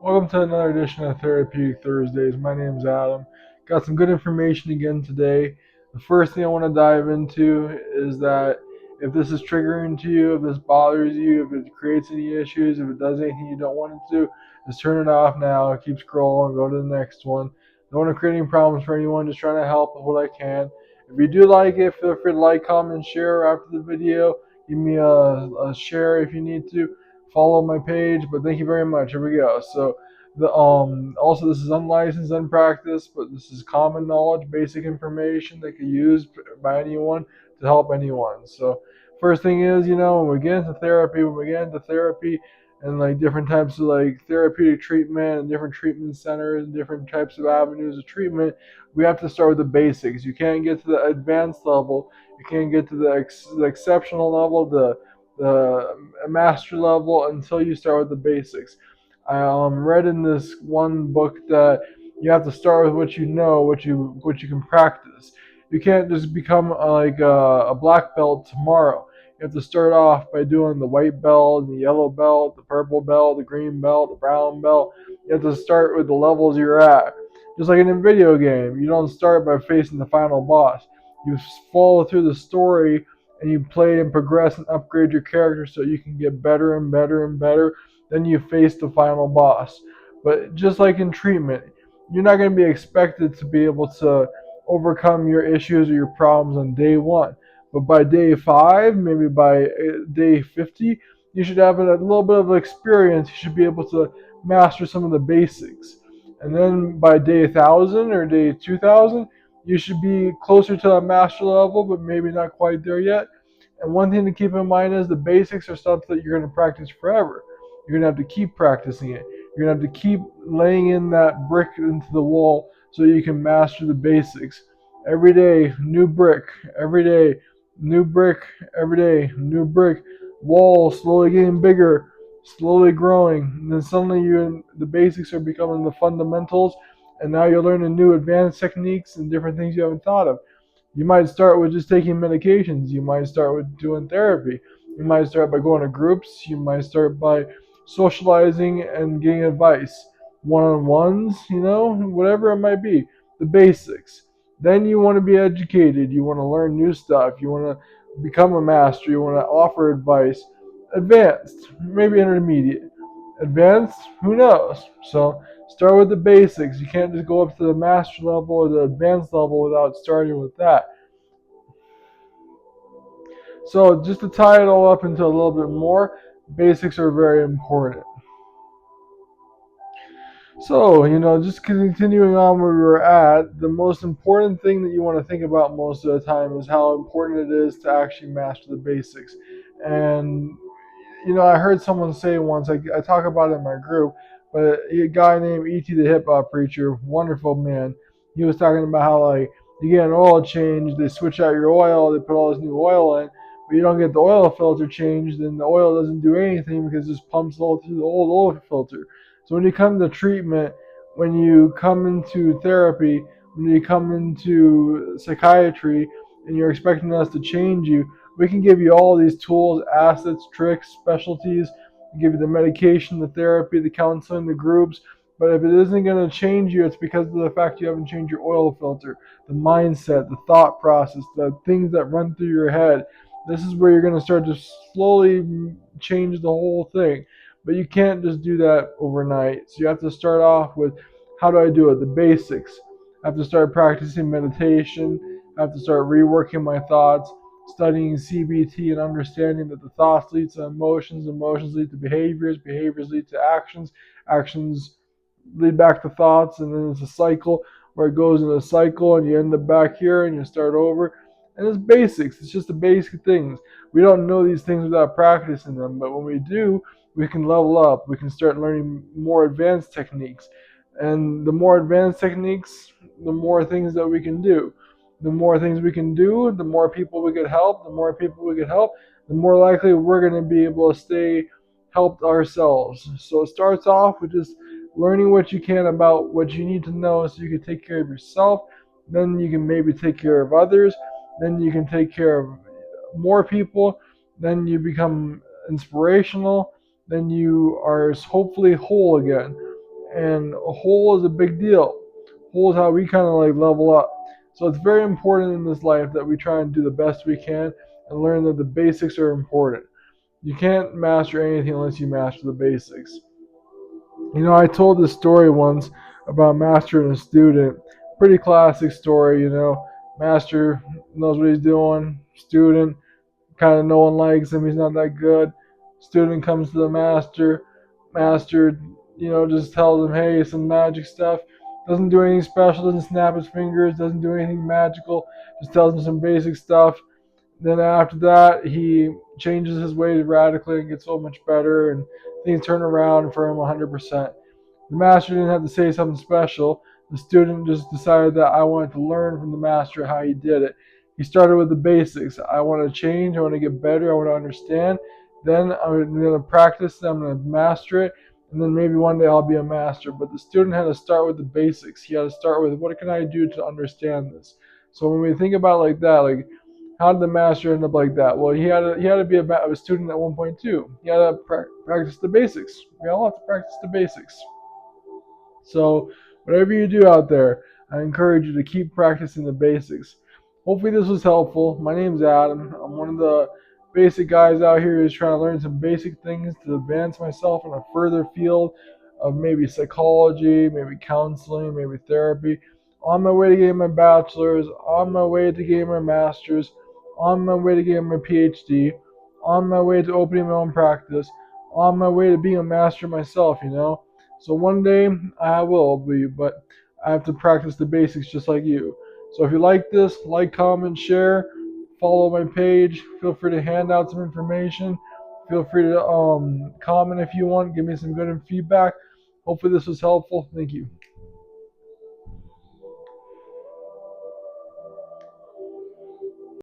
Welcome to another edition of Therapeutic Thursdays. My name's Adam. Got some good information again today. The first thing I want to dive into is that if this is triggering to you, if this bothers you, if it creates any issues, if it does anything you don't want it to, just turn it off now. Keep scrolling, go to the next one. Don't want to create any problems for anyone, just trying to help with what I can. If you do like it, feel free to like, comment, share after the video. Give me a share if you need to. Follow my page, but thank you very much. Here we go. So also this is unlicensed, unpracticed, but this is common knowledge, basic information that can be used by anyone to help anyone. So first thing is, when we get into therapy and like different types of like therapeutic treatment and different treatment centers and different types of avenues of treatment, we have to start with the basics. You can't get to the advanced level, you can't get to the exceptional level, the master level until you start with the basics. I read in this one book that you have to start with what you know, what you can practice. You can't just become a black belt tomorrow. You have to start off by doing the white belt, the yellow belt, the purple belt, the green belt, the brown belt. You have to start with the levels you're at. Just like in a video game, you don't start by facing the final boss. You follow through the story and you play and progress and upgrade your character so you can get better and better and better. Then you face the final boss. But just like in treatment, you're not going to be expected to be able to overcome your issues or your problems on day one. But by day five, maybe by day 50, you should have a little bit of experience. You should be able to master some of the basics. And then by day 1000 or day 2000, you should be closer to a master level, but maybe not quite there yet. And one thing to keep in mind is the basics are stuff that you're going to practice forever. You're going to have to keep practicing it. You're going to have to keep laying in that brick into the wall so you can master the basics. Every day, new brick. Every day, new brick. Every day, new brick. Wall slowly getting bigger, slowly growing. And then suddenly the basics are becoming the fundamentals. And now you're learning new advanced techniques and different things you haven't thought of. You might start with just taking medications. You might start with doing therapy. You might start by going to groups. You might start by socializing and getting advice, one on ones, whatever it might be, the basics. Then you want to be educated. You want to learn new stuff. You want to become a master. You want to offer advice. Advanced, maybe intermediate. Advanced, who knows? So start with the basics. You can't just go up to the master level or the advanced level without starting with that. So just to tie it all up into a little bit more, basics are very important. So, just continuing on where we were at, the most important thing that you want to think about most of the time is how important it is to actually master the basics. And, I heard someone say once, I talk about it in my group, but a guy named E.T. the Hip Hop Preacher, wonderful man, he was talking about how, like, you get an oil change, they switch out your oil, they put all this new oil in, but you don't get the oil filter changed, and the oil doesn't do anything because it just pumps all through the old oil filter. So when you come to treatment, when you come into therapy, when you come into psychiatry, and you're expecting us to change you, we can give you all these tools, assets, tricks, specialties, give you the medication, the therapy, the counseling, the groups. But if it isn't going to change you, it's because of the fact you haven't changed your oil filter, the mindset, the thought process, the things that run through your head. This is where you're going to start to slowly change the whole thing. But you can't just do that overnight. So you have to start off with, how do I do it? The basics. I have to start practicing meditation. I have to start reworking my thoughts, studying CBT and understanding that the thoughts lead to emotions, emotions lead to behaviors, behaviors lead to actions, actions lead back to thoughts, and then it's a cycle where it goes in a cycle and you end up back here and you start over. And it's basics. It's just the basic things. We don't know these things without practicing them, but when we do, we can level up. We can start learning more advanced techniques. And the more advanced techniques, the more things that we can do. The more things we can do, the more people we could help. The more people we could help, the more likely we're going to be able to stay helped ourselves. So it starts off with just learning what you can about what you need to know so you can take care of yourself. Then you can maybe take care of others. Then you can take care of more people. Then you become inspirational. Then you are hopefully whole again. and a hole is a big deal. Hole is how we kind of like level up. So it's very important in this life that we try and do the best we can and learn that the basics are important. You can't master anything unless you master the basics. I told this story once about master and a student. Pretty classic story. Master knows what he's doing. Student, kind of no one likes him. He's not that good. Student comes to the master. Master, just tells him, hey, some magic stuff. Doesn't do anything special. Doesn't snap his fingers. Doesn't do anything magical. Just tells him some basic stuff. Then after that, he changes his ways radically and gets so much better, and things turn around for him 100%. The master didn't have to say something special. The student just decided that I wanted to learn from the master how he did it. He started with the basics. I want to change. I want to get better. I want to understand. Then I'm going to practice. I'm going to master it. And then maybe one day I'll be a master. But the student had to start with the basics. He had to start with, what can I do to understand this? So when we think about it like that, like, how did the master end up like that? Well, he had to be a student at one point too. He had to practice the basics. We all have to practice the basics. So, whatever you do out there, I encourage you to keep practicing the basics. Hopefully, this was helpful. My name's Adam. I'm one of the basic guys out here who's trying to learn some basic things to advance myself in a further field of maybe psychology, maybe counseling, maybe therapy. On my way to getting my bachelor's, on my way to getting my master's, on my way to getting my PhD, on my way to opening my own practice, on my way to being a master myself. So one day I will be, but I have to practice the basics just like you. So if you like this, like, comment, share, follow my page. Feel free to hand out some information. Feel free to comment if you want. Give me some good feedback. Hopefully this was helpful. Thank you.